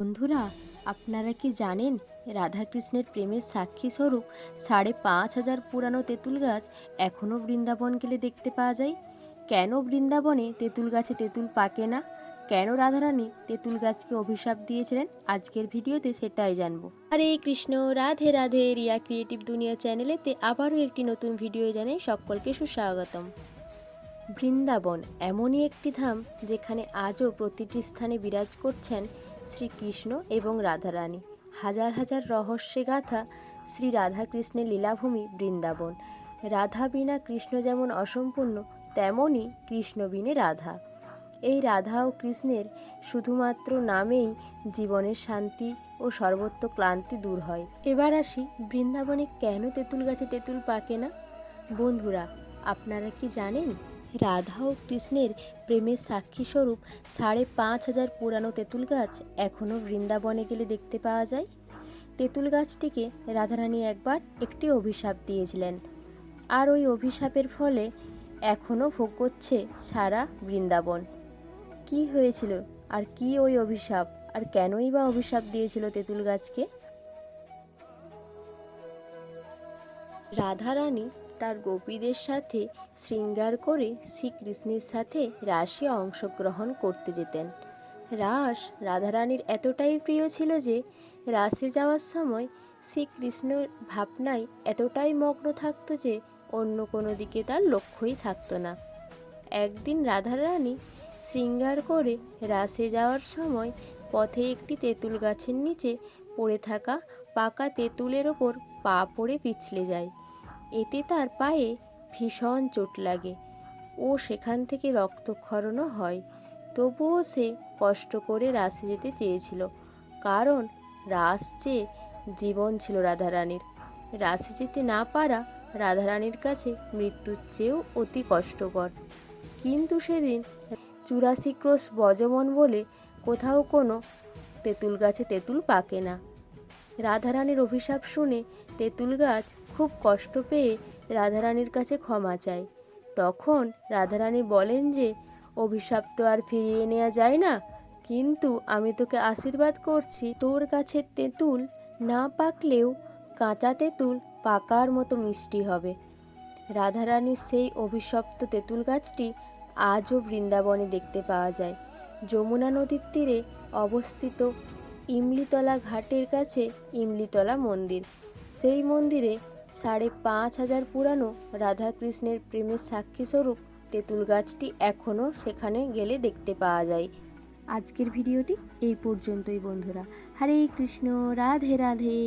বন্ধুরা, আপনারা কি জানেন রাধাকৃষ্ণের প্রেমের সাক্ষী স্বরূপ ৫,৫০০ পুরানো তেঁতুল গাছ এখনও বৃন্দাবন গেলে দেখতে পাওয়া যায়? কেন বৃন্দাবনে তেঁতুল গাছে তেঁতুল পাকে না? কেন রাধারানী তেঁতুল গাছকে অভিশাপ দিয়েছিলেন? আজকের ভিডিওতে সেটাই জানবো। হরে কৃষ্ণ, রাধে রাধে। রিয়া ক্রিয়েটিভ দুনিয়া চ্যানেলেতে আবারও একটি নতুন ভিডিও জানাই সকলকে সুস্বাগতম। বৃন্দাবন এমনই একটি ধাম যেখানে আজও প্রতিটি স্থানে বিরাজ করছেন শ্রীকৃষ্ণ এবং রাধারানী। হাজার হাজার রহস্যে গাথা শ্রী রাধাকৃষ্ণের লীলাভূমি বৃন্দাবন। রাধা বিনা কৃষ্ণ যেমন অসম্পূর্ণ, তেমনই কৃষ্ণ বিনে রাধা। এই রাধা ও কৃষ্ণের শুধুমাত্র নামেই জীবনের শান্তি ও সর্বত্র ক্লান্তি দূর হয়। এবার আসি, বৃন্দাবনে কেন তেঁতুল গাছে তেঁতুল পাকে না? বন্ধুরা, আপনারা কি জানেন রাধা ও কৃষ্ণের প্রেমের সাক্ষী স্বরূপ ৫,৫০০ পুরানো তেঁতুল গাছ এখনও বৃন্দাবনে গেলে দেখতে পাওয়া যায়? তেঁতুল গাছটিকে রাধারানী একবার একটি অভিশাপ দিয়েছিলেন, আর ওই অভিশাপের ফলে এখনও ভোগ করছে সারা বৃন্দাবন। কি হয়েছিল আর কি ওই অভিশাপ, আর কেনই বা অভিশাপ দিয়েছিল তেঁতুল গাছকে? রাধারানী তার গোপীদের সাথে শৃঙ্গার করে শ্রীকৃষ্ণের সাথে রাসে অংশগ্রহণ করতে যেতেন। রাস রাধারানীর এতটাই প্রিয় ছিল যে রাসে যাওয়ার সময় শ্রীকৃষ্ণের ভাবনায় এতটাই মগ্ন থাকত যে অন্য কোনো দিকে তার লক্ষ্যই থাকতো না। একদিন রাধারানী শৃঙ্গার করে রাসে যাওয়ার সময় পথে একটি তেঁতুল গাছের নিচে পড়ে থাকা পাকা তেঁতুলের ওপর পা পড়ে পিছলে যায়। এতে তার পায়ে ভীষণ চোট লাগে ও সেখান থেকে রক্তক্ষরণও হয়। তবুও সে কষ্ট করে রাসে যেতে চেয়েছিল, কারণ রাস চেয়ে জীবন ছিল রাধারানীর। রাসে যেতে না পারা রাধারানীর কাছে মৃত্যুর চেয়েও অতি কষ্টকর। কিন্তু সেদিন ৮৪ ক্রোশ বজবন বলে কোথাও কোনো তেঁতুল গাছে তেঁতুল পাকে না। রাধারানীর অভিশাপ শুনে তেঁতুল গাছ খুব কষ্ট পেয়ে রাধারানীর কাছে ক্ষমা চায়। তখন রাধারানী বলেন যে অভিশাপ তো আর ফিরিয়ে নেওয়া যায় না, কিন্তু আমি তোকে আশীর্বাদ করছি, তোর গাছের তেঁতুল না পাকলেও কাঁচা তেঁতুল পাকার মতো মিষ্টি হবে। রাধারানীর সেই অভিশপ্ত তেঁতুল গাছটি আজও বৃন্দাবনে দেখতে পাওয়া যায়। যমুনা নদীর তীরে অবস্থিত ইমলিতলা ঘাটের কাছে ইমলিতলা মন্দির। সেই মন্দিরে ৫,৫০০ পুরানো রাধাকৃষ্ণের প্রেমের সাক্ষী স্বরূপ তেঁতুল গাছটি এখনও সেখানে গেলে দেখতে পাওয়া যায়। আজকের ভিডিওটি এই পর্যন্তই বন্ধুরা। হরে কৃষ্ণ, রাধে রাধে।